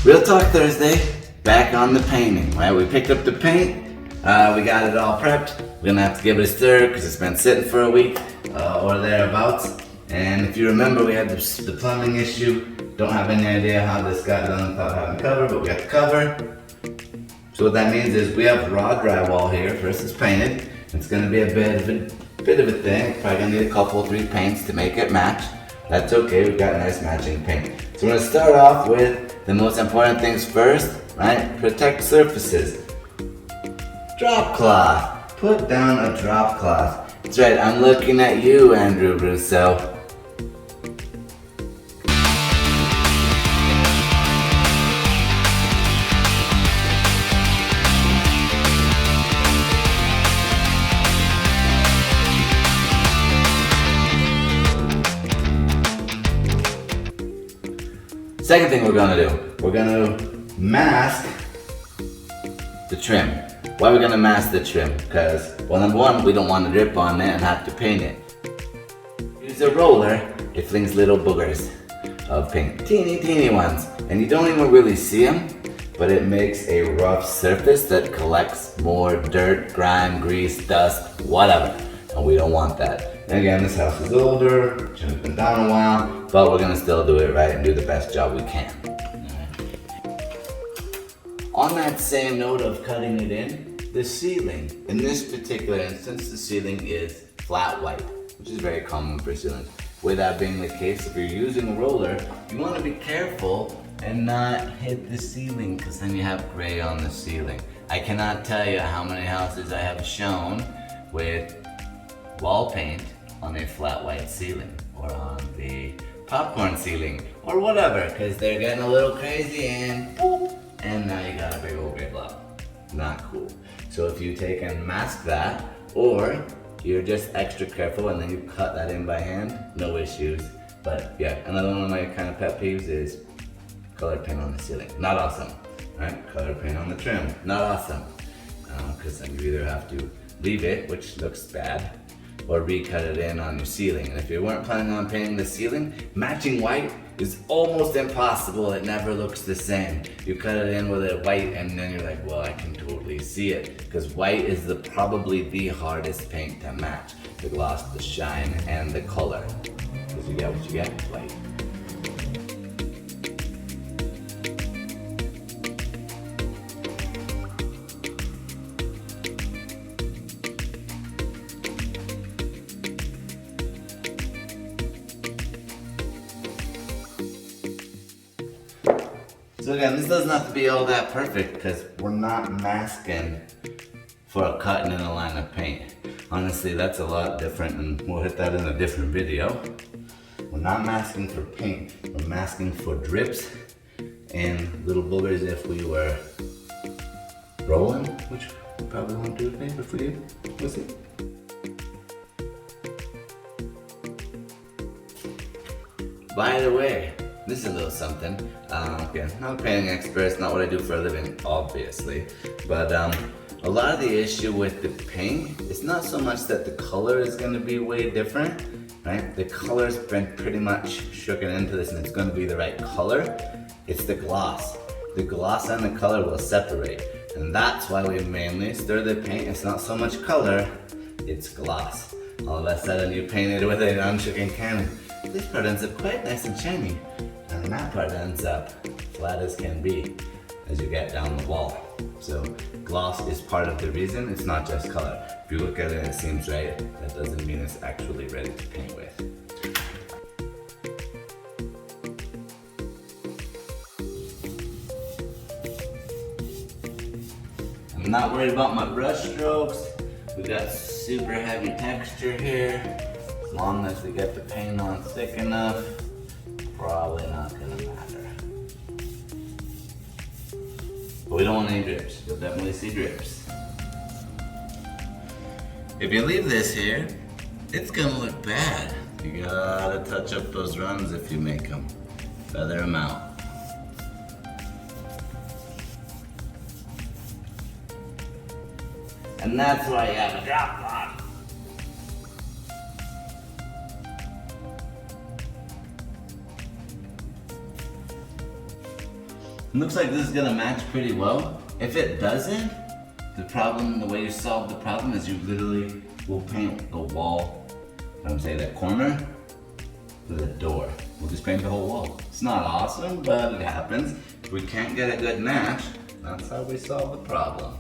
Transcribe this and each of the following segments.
Real Talk Thursday, back on the painting, right? We picked up the paint, we got it all prepped. We're gonna have to give it a stir because it's been sitting for a week or thereabouts. And if you remember, we had the plumbing issue. Don't have any idea how this got done without having cover, but we got the cover. So what that means is we have raw drywall here versus painted. It's gonna be a bit of a thing. Probably gonna need a couple, 3 paints to make it match. That's okay, we've got nice matching paint. So we're gonna start off with the most important things first, right? Protect surfaces. Drop cloth. Put down a drop cloth. That's right, I'm looking at you, Andrew Russo. Second thing we're gonna do, we're gonna mask the trim. Why are we gonna mask the trim? Because, well, number one, we don't want to drip on it and have to paint it. Use a roller, it flings little boogers of paint, teeny ones. And you don't even really see them, but it makes a rough surface that collects more dirt, grime, grease, dust, whatever. And we don't want that. And again, this house is older, trim's been down a while, but we're gonna still do it right and do the best job we can. On that same note of cutting it in, the ceiling. In this particular instance, the ceiling is flat white, which is very common for ceilings. With that being the case, if you're using a roller, you wanna be careful and not hit the ceiling, because then you have gray on the ceiling. I cannot tell you how many houses I have shown with wall paint on a flat white ceiling or on the popcorn ceiling or whatever, because they're getting a little crazy and boop, and now you got a big old gray blob. Not cool. So if you take and mask that, or you're just extra careful and then you cut that in by hand, no issues. But yeah, another one of my kind of pet peeves is colored paint on the ceiling. Not awesome, right? Colored paint on the trim, not awesome. Because then you either have to leave it, which looks bad, or recut it in on your ceiling. And if you weren't planning on painting the ceiling, matching white is almost impossible. It never looks the same. You cut it in with a white and then you're like, well, I can totally see it. Because white is probably the hardest paint to match. The gloss, the shine, and the color. Because you get what you get, white. So again, this doesn't have to be all that perfect because we're not masking for a cutting in a line of paint. Honestly, that's a lot different, and we'll hit that in a different video. We're not masking for paint, we're masking for drips and little boogers if we were rolling, which probably won't do a favor for you. We'll see. By the way, this is a little something. Again, not a painting expert, it's not what I do for a living, obviously. But a lot of the issue with the paint, it's not so much that the color is gonna be way different, right? The color's been pretty much shooken into this and it's gonna be the right color. It's the gloss. The gloss and the color will separate. And that's why we mainly stir the paint. It's not so much color, it's gloss. All of a sudden you painted with an unshook can. This part ends up quite nice and shiny. And that part ends up flat as can be as you get down the wall. So gloss is part of the reason, it's not just color. If you look at it and it seems right, that doesn't mean it's actually ready to paint with. I'm not worried about my brush strokes. We got super heavy texture here. As long as we get the paint on thick enough, probably not gonna matter. But we don't want any drips. You'll definitely see drips. If you leave this here, it's gonna look bad. You gotta touch up those runs if you make them. Feather them out. And that's why you have a drop cloth. It looks like this is gonna match pretty well. If it doesn't, the way you solve the problem is you literally will paint the wall, I'm saying that corner, to the door. We'll just paint the whole wall. It's not awesome, but it happens. If we can't get a good match, that's how we solve the problem.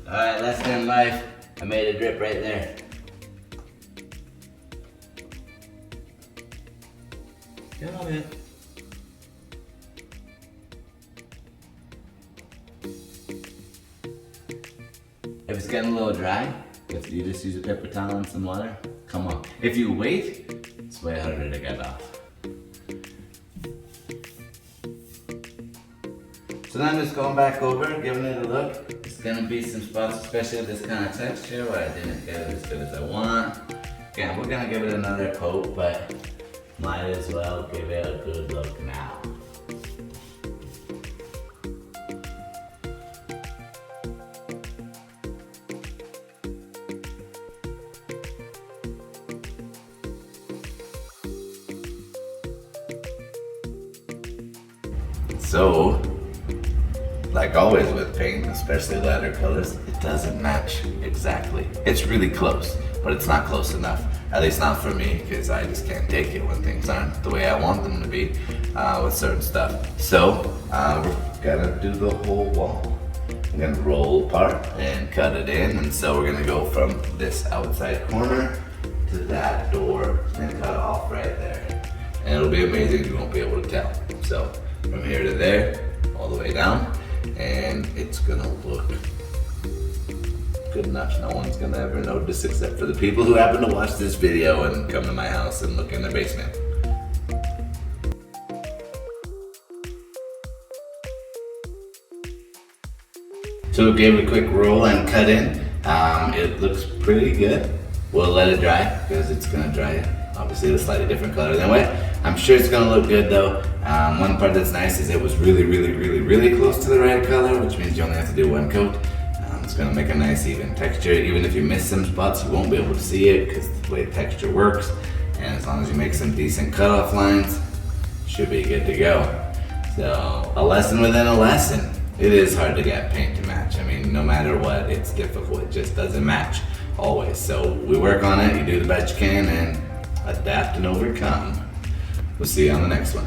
Alright, less than life. I made a drip right there. Got it. If it's getting a little dry, if you just use a paper towel and some water, come on. If you wait, it's way harder to get off. So then I'm just going back over, giving it a look. It's gonna be some spots, especially with this kind of texture, where I didn't get it as good as I want. Again, we're gonna give it another coat, but might as well give it a good look now. So, like always with paint, especially lighter colors, it doesn't match exactly. It's really close, but it's not close enough. At least not for me, because I just can't take it when things aren't the way I want them to be with certain stuff. So, we're gonna do the whole wall. I'm gonna roll apart and cut it in, and so we're gonna go from this outside corner to that door and cut off right there. And it'll be amazing, you won't be able to tell. So, from here to there, all the way down, and it's gonna look good enough. No one's gonna ever notice except for the people who happen to watch this video and come to my house and look in their basement. So we gave it a quick roll and cut in. It looks pretty good. We'll let it dry because it's gonna dry. Obviously, it's a slightly different color than wet. I'm sure it's gonna look good though. One part that's nice is it was really close to the right color, which means you only have to do one coat. It's gonna make a nice even texture. Even if you miss some spots, you won't be able to see it because the way the texture works. And as long as you make some decent cutoff lines, should be good to go. So, a lesson within a lesson. It is hard to get paint to match. I mean, no matter what, it's difficult. It just doesn't match always. So we work on it, you do the best you can, and adapt and overcome. We'll see you on the next one.